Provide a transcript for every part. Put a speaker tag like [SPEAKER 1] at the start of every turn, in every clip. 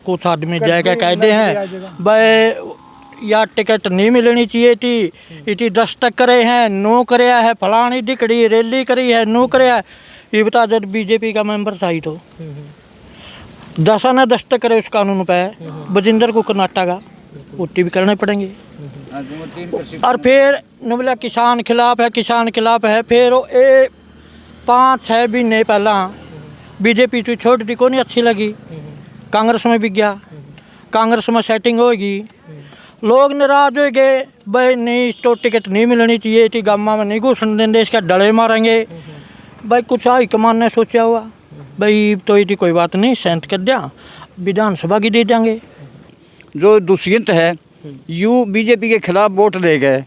[SPEAKER 1] कुछ आदमी जाके कहते हैं भाई या टिकट नहीं मिलनी चाहिए थी, इतनी दस्तक करे हैं, नो कराया है, फलानी दिकड़ी रैली करी है, नो कराया है। ये बता जब बीजेपी का मेंबर था ही तो दसा ने दस्तक करे उस कानून पे बजिंदर को कर्नाटक का उट्टी भी करने पड़ेंगे। और फिर बोला किसान खिलाफ है, किसान खिलाफ है। फिर ये 5-6 महीने पहला बीजेपी तो छोड़ दी को नहीं अच्छी लगी, कांग्रेस में भी गया, कांग्रेस में सेटिंग होगी, लोग नाराज हो गए भाई नहीं इसको टिकट नहीं मिलनी चाहिए थी, गामा में नहीं घुसन देंगे, इसका डले मारेंगे। भाई कुछ हाईकमान ने सोचा हुआ भाई तो ये कोई बात नहीं, सेंट कर दिया, विधानसभा की दे देंगे।
[SPEAKER 2] जो दुष्यंत है यूँ बीजेपी के खिलाफ वोट ले गए,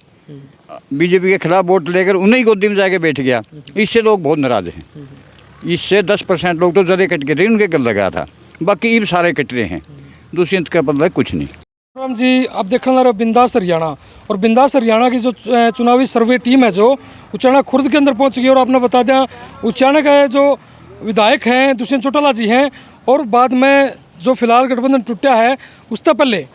[SPEAKER 2] बीजेपी के खिलाफ वोट लेकर उन्हीं गोदी में जाके बैठ गया, इससे लोग बहुत नाराज हैं। इससे 10% लोग तो जरे कट के थे, उनके गल लगा था, बाकी ये सारे कट रहे हैं। दुष्यंत का बदला कुछ नहीं।
[SPEAKER 3] राम जी, आप देखने लगे बिंदास हरियाणा, और बिंदास हरियाणा की जो चुनावी सर्वे टीम है जो उचाना खुर्द के अंदर पहुंच गई। और आपने बता दिया उचाना का जो विधायक हैं दुष्यंत चौटाला जी हैं, और बाद में जो फिलहाल गठबंधन टूटा है उससे पहले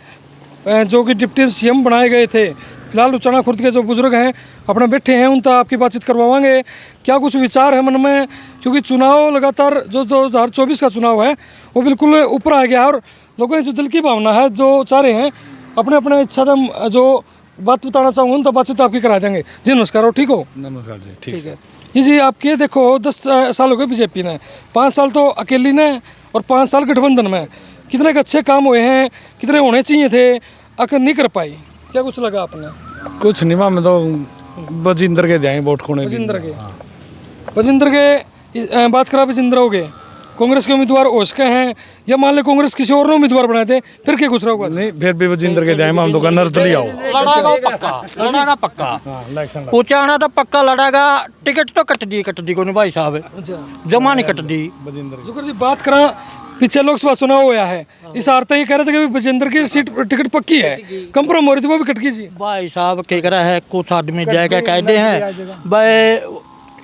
[SPEAKER 3] जो कि डिप्टी सीएम बनाए गए थे, फिलहाल उचाना खुर्द के जो बुजुर्ग हैं अपने बैठे हैं, उन तक आपकी बातचीत करवाएंगे क्या कुछ विचार है मन में, क्योंकि चुनाव लगातार जो 2024 का चुनाव है वो बिल्कुल ऊपर आ गया है, और लोगों की जो दिल की भावना है जो चाह रहे हैं अपने अपने इच्छा जो बात बताना चाहूँगा उन तक बातचीत आपकी करा देंगे। जी नमस्कार, हो ठीक हो?
[SPEAKER 4] नमस्कार जी, ठीक
[SPEAKER 3] है जी। आपके देखो 10 साल हो गए बीजेपी ने, 5 साल तो अकेली ने और 5 साल गठबंधन में, कितने के अच्छे काम हुए हैं, कितने होने चाहिए थे, आखिर नहीं कर पाई, क्या कुछ लगा आपने?
[SPEAKER 4] कुछ नहीं मैं तो बजिंदर के जाए वोट खोने
[SPEAKER 3] बजिंदर के बात करा बजिंदर हो गए, कांग्रेस के उम्मीदवार हो सके हैं, या मान ले कांग्रेस किसी और ने उम्मीदवार बनाए थे, फिर क्या कुछ रहोगा?
[SPEAKER 4] नहीं, फिर भी बजिंदर के जाए हम तो नर्तली आओ
[SPEAKER 1] लड़ागा पक्का उचाना तो पक्का लड़ागा। टिकट तो कट दी को नहीं भाई साहब, जमा नहीं कट दी।
[SPEAKER 3] जुकर जी बात करा पीछे लोकसभा चुनाव हुआ है, इस आरता ये कह रहे थे कि बजिंदर की सीट टिकट पक्की है, कंप्रोम हो रही थी वो भी कट कीजिए।
[SPEAKER 1] भाई साहब क्या करा है, कुछ आदमी जाके कहते हैं भाई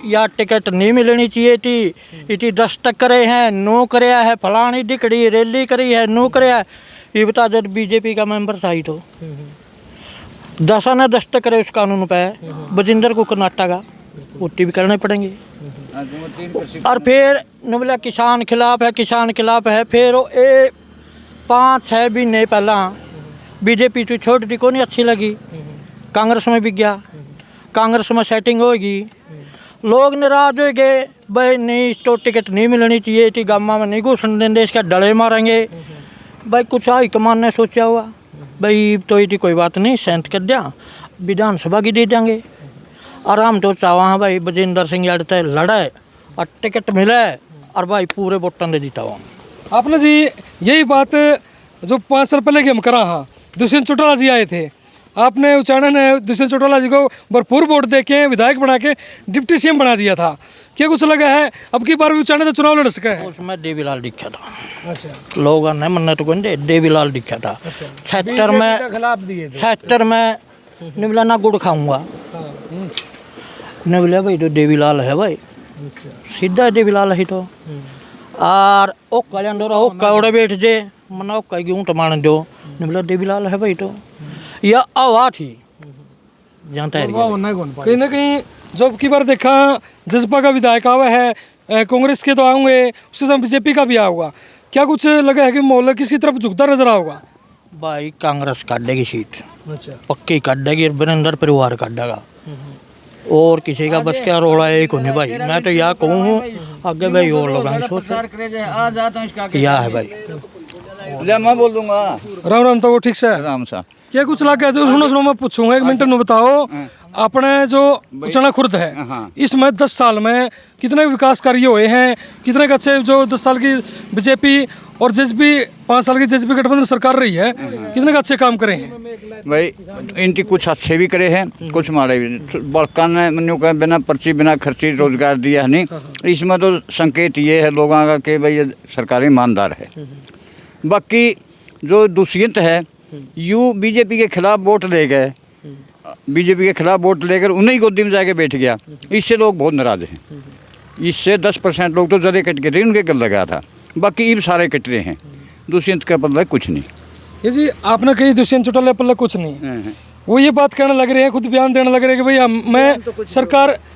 [SPEAKER 1] या टिकट नहीं मिलनी चाहिए थी, इतनी दस्तक करे हैं, नो कराया है, फलानी दिकड़ी रैली करी है, नो कराया है। ये बता जब बीजेपी का मेंबर था ही तो दसा ने दस्तक करे उस कानून पे बजिंदर को कर्नाटक का उट्टी भी करने पड़ेंगे। और फिर बोला किसान खिलाफ है, किसान खिलाफ है। फिर ये 5-6 महीने पहला बीजेपी तो छोड़ दी को नहीं अच्छी लगी, कांग्रेस में भी गया, कांग्रेस में सेटिंग होगी, लोग नाराज हो गए भाई नहीं इसको टिकट नहीं मिलनी चाहिए थी, गामा में नहीं घुसन देंगे, इसका डले मारेंगे। भाई कुछ हाईकमान ने सोचा हुआ भाई तो ये कोई बात नहीं, सेंट कर दिया, विधानसभा की दे देंगे। आराम तो चाहवा भाई बजिंदर सिंह यादव लड़े और टिकट मिले और भाई पूरे वोटों ने जीता हुआ।
[SPEAKER 3] आपने जी यही बात जो 5 साल पहले की हम करा, हाँ दुष्यंत चौटाला जी आए थे, आपने उचाना ने दुष्यंत चौटाला जी को भरपूर वोट दे के विधायक बना के डिप्टी सीएम बना दिया था, क्या कुछ लगा है अब की बार भी उचाना तो चुनाव लड़ सका है?
[SPEAKER 1] उसमें देवीलाल दिखा था। अच्छा, लोगों ने मन्नत को देवीलाल दिखा था। 76 में निबला ना गुड़ खाऊंगा, निबला भाई तो देवीलाल है भाई, सीधा देवीलाल है तो। और ओ कल्याण हो कौड़े बैठ जे मना कहीं गेहूँ टमान दो, निबला देवीलाल है भाई तो, यह आवा थी जानता है।
[SPEAKER 3] कहीं ना कहीं जो की बार देखा जसपा का विधायक आवा है, कांग्रेस के तो आऊँगे, उसके साथ बीजेपी का भी आऊँगा, क्या कुछ लगा है कि मोहल्ला किसी तरफ झुकता नजर आओगा?
[SPEAKER 1] भाई कांग्रेस काटेगी सीट, पक्की काटेगी, वीरेंद्र परिवार काटेगा, और किसी का बस क्या रोड़ा है को नहीं भाई। मैं तो यह कहूँ आगे भाई और लोग सोच यह है भाई।
[SPEAKER 2] मैं बोल दूंगा
[SPEAKER 3] राम राम, तो वो ठीक से
[SPEAKER 2] राम सा
[SPEAKER 3] क्या कुछ लगा है? सुनो मैं पूछूंगा 1 मिनट में बताओ, अपने जो उचाना खुर्द है इसमें 10 साल में कितने विकास कार्य हुए हैं, कितने अच्छे जो 10 साल की बीजेपी और जेजेपी 5 साल की जेजेपी गठबंधन सरकार रही है, कितने अच्छे काम करे हैं?
[SPEAKER 2] भाई इनकी कुछ अच्छे भी करे हैं, कुछ मारे भी। बड़का ने मनु का बिना पर्ची बिना खर्ची रोजगार दिया है नहीं, इसमें तो संकेत ये है लोगों का कि भाई ये सरकारी ईमानदार है। बाकी जो दुष्यंत है यूँ बीजेपी के खिलाफ वोट ले गए, बीजेपी के खिलाफ वोट लेकर उन्हीं गोदी में जाके बैठ गया, इससे लोग बहुत नाराज हैं। इससे 10% लोग तो जरे कट के थे, उनके गल लगा था, बाकी ये सारे कट रहे हैं। दुष्यंत का पल्ला कुछ नहीं।
[SPEAKER 3] ये जी आपने कही दुष्यंत चौटाला पल्ला कुछ नहीं, वो ये बात कहने लग रहे हैं, खुद बयान देने लग रहे हैं कि भाई मैं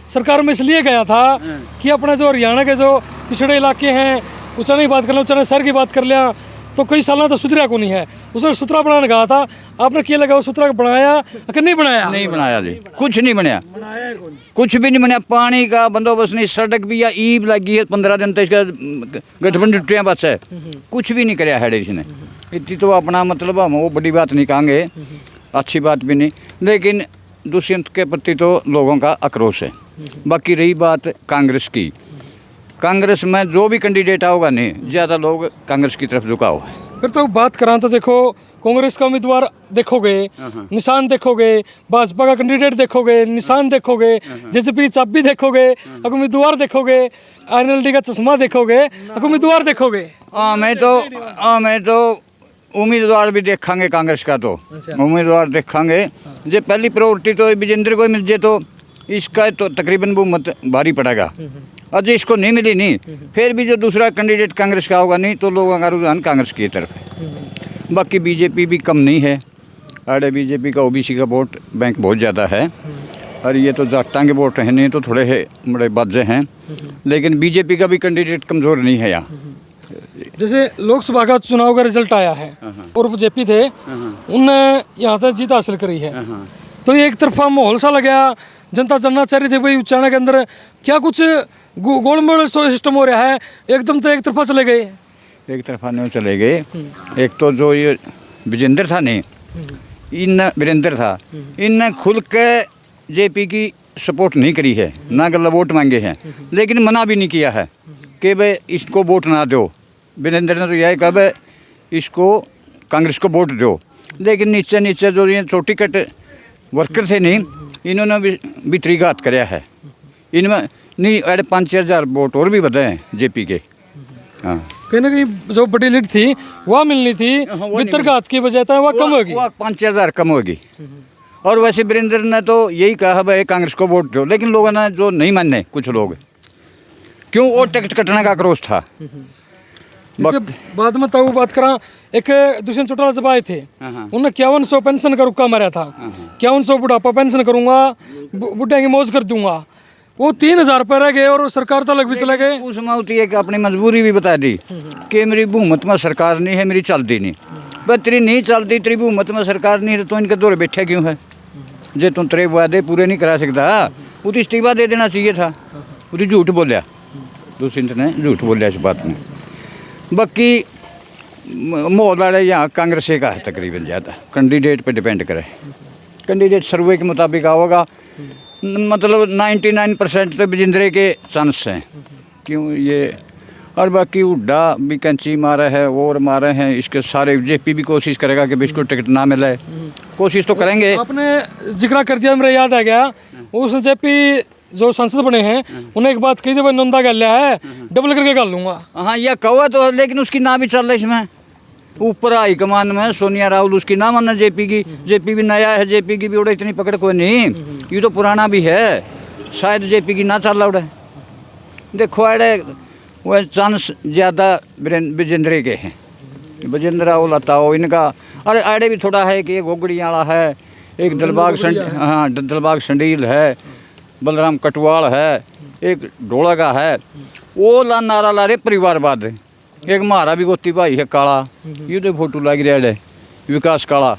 [SPEAKER 3] सरकार में इसलिए गया था कि अपना जो हरियाणा के जो पिछड़े इलाके हैं उचाने की बात कर लिया, उचाने शहर की बात कर लिया, तो कई सालों तो सुधरा को नहीं है। उसने सुथरा बनाने कहा था, आपने क्या लगा वो सुथरा बनाया कि नहीं बनाया?
[SPEAKER 2] नहीं बनाया जी, कुछ नहीं बनाया, कुछ भी नहीं बनाया। पानी का बंदोबस्त नहीं, सड़क भी या ईब लगी है 15 दिन तक, इसका गठबंधन टूटिया बस है, कुछ भी नहीं कराया है इसने। इतनी तो अपना मतलब हम वो बड़ी बात नहीं कहेंगे, अच्छी बात भी नहीं, लेकिन दुष्यंत के प्रति तो लोगों का आक्रोश है। बाकी रही बात कांग्रेस की, कांग्रेस में जो भी कैंडिडेट आओगा नहीं, ज़्यादा लोग कांग्रेस की तरफ झुकाव है।
[SPEAKER 3] फिर तो बात करा तो देखो कांग्रेस का उम्मीदवार देखोगे, निशान देखोगे, भाजपा का कैंडिडेट देखोगे, निशान देखोगे, जेजेपी की चाबी देखोगे, उम्मीदवार देखोगे, आरएलडी का चश्मा देखोगे, उम्मीदवार देखोगे।
[SPEAKER 2] मैं तो उम्मीदवार भी देखेंगे कांग्रेस का, तो उम्मीदवार देखेंगे। जो पहली प्रायोरिटी तो विजेंद्र को मिल जाए तो इसका तो तकरीबन बहुमत भारी पड़ेगा। और इसको नहीं मिली नहीं, फिर भी जो दूसरा कैंडिडेट कांग्रेस का होगा नहीं, तो लोगों का रुझान कांग्रेस की तरफ है। बाकी बीजेपी भी कम नहीं है, अरे बीजेपी का ओबीसी का वोट बैंक बहुत ज़्यादा है, और ये तो जाटां के वोट हैं नहीं तो थोड़े है बड़े बाजे हैं, लेकिन बीजेपी का भी कैंडिडेट कमज़ोर नहीं है यहाँ।
[SPEAKER 3] जैसे लोकसभा का चुनाव का रिजल्ट आया है और जेपी थे, उनने यहाँ तक जीत हासिल करी है, तो ये एक तरफा माहौल सा लगा, जनता जानना चाह रही थी भाई उच्चारण के अंदर क्या कुछ गोलमोल सिस्टम हो रहा है, एकदम तो एक तरफा चले गए।
[SPEAKER 2] एक तरफा नहीं चले गए। एक तो जो ये विजेंद्र था नहीं, वीरेंद्र था, इनने खुल के जेपी की सपोर्ट नहीं करी है, ना गला वोट मांगे हैं, लेकिन मना भी नहीं किया है कि भाई इसको वोट ना दो। वीरेंद्र ने तो यही कहा भाई इसको कांग्रेस को वोट दो, लेकिन नीचे नीचे जो ये छोटी कट वर्कर थे नहीं, इन्होंने भी वितरीघात कराया है। इनमें नहीं अरे 5-6 हज़ार वोट और भी बताए हैं जेपी के। हाँ,
[SPEAKER 3] कहीं ना कहीं जो बड़ी लीड थी वह मिलनी थी, वितरघात की बजाय वह कम होगी,
[SPEAKER 2] वह 5-6 हज़ार कम होगी। और वैसे वीरेंद्र ने तो यही कहा भाई कांग्रेस को वोट दो, लेकिन लोगों ने जो नहीं माने कुछ लोग, क्यों वो टिकट कटने का आक्रोश था।
[SPEAKER 3] बाद में तो बात करा, एक दुष्यंत चौटाला जब आए थे उन्होंने 5100 पेंशन का रुक्का मारा था, 5100 बुढ़ापा पेंशन करूंगा, बुढ़े की मौज कर दूंगा, वो 3000 रुपये रह गए और सरकार तो अलग भी चले गए।
[SPEAKER 2] उसमें होती है कि अपनी मजबूरी भी बता दी कि मेरी बहुमत में सरकार नहीं है, मेरी चलती नहीं, बस तेरी नहीं चलती, तेरी बहुमत में सरकार नहीं है तो इनके दौरे बैठे क्यों है? जे तुम तेरे वादे पूरे नहीं करा सकता, वो तो इस्तीफा दे देना चाहिए था। वो तो झूठ बोलिया, दुष्यंत ने झूठ बोलिया इस बात में। बाकी माहौल वाले यहाँ कांग्रेस का है तकरीबन ज़्यादा, कैंडिडेट पे डिपेंड करे, कैंडिडेट सर्वे के मुताबिक आओगा, मतलब 99% तो विजेंद्र के चांस हैं। क्यों ये, और बाकी हुड्डा भी कैंची मारे है और मारे हैं, इसके सारे जेपी भी कोशिश करेगा कि बिल्कुल टिकट ना मिले, कोशिश तो करेंगे।
[SPEAKER 3] आपने जिक्र कर दिया, मेरा याद आ गया, उस जेपी जो सांसद बने हैं उन्हें एक बात कही थी, भाई नंदा कर लिया है, डबल करके कर लूंगा।
[SPEAKER 2] हाँ यह कहा तो, लेकिन उसकी ना भी चल रही इसमें, ऊपर हाईकमान में सोनिया राहुल उसकी ना माना जेपी की, जेपी भी नया है, जेपी की भी उड़े इतनी पकड़ कोई नहीं, ये तो पुराना भी है, शायद जेपी की ना चल उड़े। देखो अरे वह चांस ज़्यादा विजेंद्र के हैं, विजेंद्र राहुल बताओ इनका। अरे आड़े भी थोड़ा है कि एक घोगड़ी वाला है, एक दिलबाग संडील है, बलराम कटवाल है, एक ढोला का है, वो ला नारा ला रहे परिवारवाद। एक महारा भी गोती भाई है काला, ये तो फोटो लग रहा है विकास काला।